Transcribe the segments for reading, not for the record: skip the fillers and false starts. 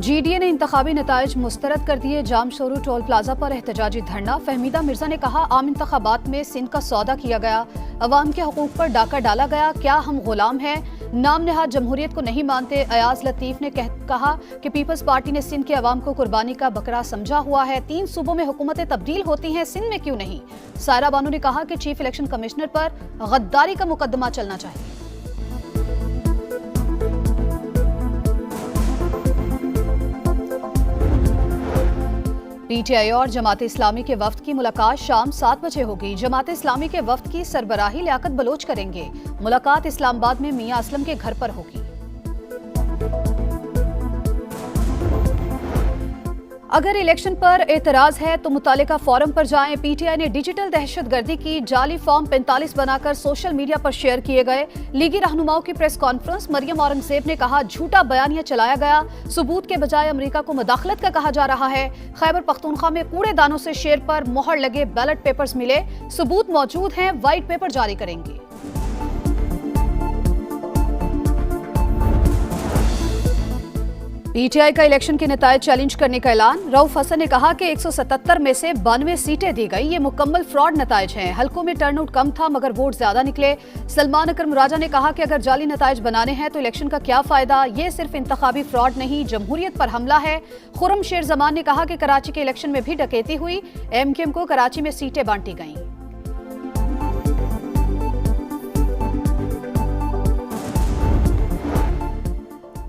GDA ने इंतखाबी नताइज मुस्तरद कर दिए। जाम शोरू टोल प्लाजा पर एहतजाजी धरना। फहमीदा मिर्जा ने कहा, आम इंतखाबात में सिंध का सौदा किया गया, अवाम के हकूक पर डाका डाला गया। क्या हम गुलाम हैं? नाम नहाद जमहूरियत को नहीं मानते। अयाज लतीफ ने कहा कि पीपल्स पार्टी ने सिंध के अवाम को कुर्बानी का बकरा समझा हुआ है। 3 सूबों में हुकूमतें तब्दील होती हैं, सिंध में क्यों नहीं? सायरा बानो ने कहा कि चीफ इलेक्शन कमिश्नर पर गद्दारी का मुकदमा चलना चाहिए। PTI और जमात इस्लामी के वफ्द की मुलाकात शाम 7 बजे होगी। जमात इस्लामी के वफ्द की सरबराही लियाकत बलोच करेंगे। मुलाकात इस्लामाबाद में मियां असलम के घर पर होगी। अगर इलेक्शन पर एतराज है तो मुतालिका फोरम पर जाएं। PTI ने डिजिटल दहशतगर्दी की जाली फॉर्म 45 बनाकर सोशल मीडिया पर शेयर किए गए। लीगी रहनुमाओं की प्रेस कॉन्फ्रेंस। मरियम औरंगजेब ने कहा, झूठा बयानिया चलाया गया, सबूत के बजाय अमेरिका को मुदाखलत का कहा जा रहा है। खैबर पख्तूनख्वा में कूड़ेदानों से शेर पर मोहर लगे बैलेट पेपर्स मिले, सबूत मौजूद हैं, व्हाइट पेपर जारी करेंगे। PTI का इलेक्शन के नतायज चैलेंज करने का ऐलान। रऊफ हसन ने कहा कि 177 में से 92 सीटें दी गई, ये मुकम्मल फ्रॉड नतायज हैं। हल्कों में टर्नआउट कम था मगर वोट ज्यादा निकले। सलमान अकरम राजा ने कहा कि अगर जाली नतायज बनाने हैं तो इलेक्शन का क्या फायदा? ये सिर्फ इंतखाबी फ्रॉड नहीं, जमहूरियत पर हमला है। खुर्रम शेर जमान ने कहा कि कराची के इलेक्शन में भी डकैती हुई, MKM को कराची में सीटें बांटी गईं।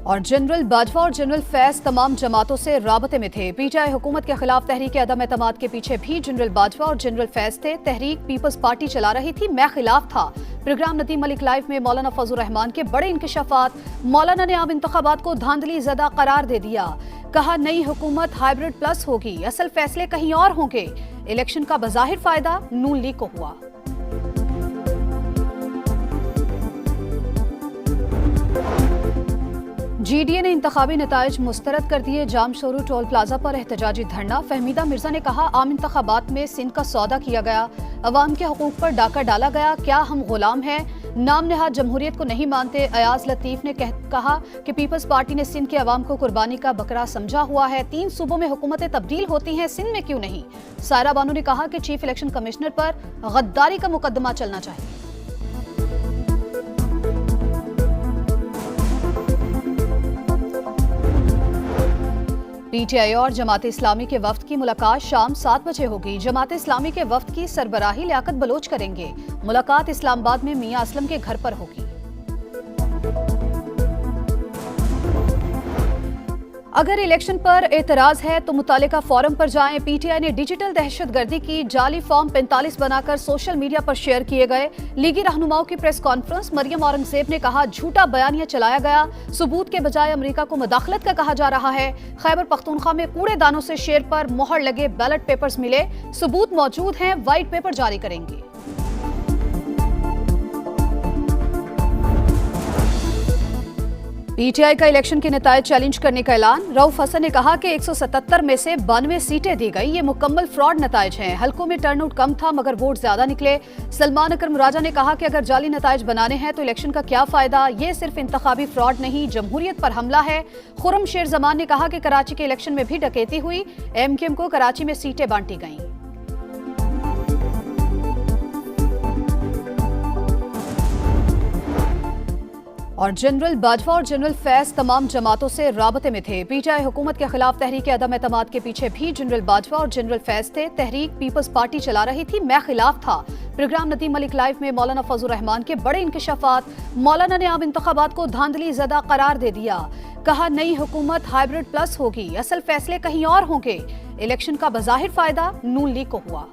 और जनरल बाजवा और जनरल फैज तमाम जमातों से राबते में थे। PTI हुकूमत के खिलाफ तहरीक अदम एतमाद के पीछे भी जनरल बाजवा और जनरल फैज थे। तहरीक पीपल्स पार्टी चला रही थी, मैं खिलाफ था। प्रोग्राम नदीम मलिक लाइव में मौलाना फजल रहमान के बड़े इंकशाफात। मौलाना ने आम इंतखाबात को धांधली ज़दा करार दे दिया। कहा, नई हुकूमत हाइब्रिड प्लस होगी, असल फैसले कहीं और होंगे। इलेक्शन का बज़ाहिर फायदा नून लीग को हुआ। GDA ने इंतखाबी नताइज मुस्तरद कर दिए। जाम शोरू टोल प्लाजा पर एहतजाजी धरना। फहमीदा मिर्जा ने कहा, आम इंतखाबात में सिंध का सौदा किया गया, अवाम के हकूक पर डाका डाला गया। क्या हम गुलाम हैं? नाम नहाद जमहूरियत को नहीं मानते। अयाज लतीफ ने कहा कि पीपल्स पार्टी ने सिंध के अवाम को कुर्बानी का बकरा समझा हुआ है। 3 सूबों में हुकूमतें तब्दील होती हैं, सिंध में क्यों नहीं? सायरा बानो ने कहा कि चीफ इलेक्शन कमिश्नर पर गद्दारी का मुकदमा चलना चाहिए। PTI और जमात इस्लामी के वफ्द की मुलाकात शाम 7 बजे होगी। जमात इस्लामी के वफ्द की सरबराही लियाकत बलोच करेंगे। मुलाकात इस्लामाबाद में मियां असलम के घर पर होगी। अगर इलेक्शन पर एतराज है तो मुतालिका फोरम पर जाएं। PTI ने डिजिटल दहशतगर्दी की जाली फॉर्म 45 बनाकर सोशल मीडिया पर शेयर किए गए। लीगी रहनुमाओं की प्रेस कॉन्फ्रेंस। मरियम औरंगजेब ने कहा, झूठा बयानिया चलाया गया, सबूत के बजाय अमेरिका को मुदाखलत का कहा जा रहा है। खैबर पख्तूनख्वा में कूड़ेदानों से शेर पर मोहर लगे बैलेट पेपर्स मिले, सबूत मौजूद हैं, व्हाइट पेपर जारी करेंगे। PTI का इलेक्शन के नतायज चैलेंज करने का ऐलान। रऊफ हसन ने कहा कि 177 में से 92 सीटें दी गई, ये मुकम्मल फ्रॉड नतायज हैं। हल्कों में टर्नआउट कम था मगर वोट ज्यादा निकले। सलमान अकरम राजा ने कहा कि अगर जाली नतायज बनाने हैं तो इलेक्शन का क्या फायदा? ये सिर्फ इंतखाबी फ्रॉड नहीं, जमहूरियत पर हमला है। खुर्रम शेर जमान ने कहा कि कराची के इलेक्शन में भी डकैती हुई, MKM को कराची में सीटें बांटी गईं। और जनरल बाजवा और जनरल फैज तमाम जमातों से राबते में थे। PTI हुकूमत के खिलाफ तहरीक अदम एतमाद के पीछे भी जनरल बाजवा और जनरल फैज थे। तहरीक पीपल्स पार्टी चला रही थी, मैं खिलाफ था। प्रोग्राम नदीम मलिक लाइव में मौलाना फजल रहमान के बड़े इंकशाफात। मौलाना ने आम इंतखाबात को धांधली ज़दा करार दे दिया। कहा, नई हुकूमत हाइब्रिड प्लस होगी, असल फैसले कहीं और होंगे। इलेक्शन का बज़ाहिर फायदा नून लीग को हुआ।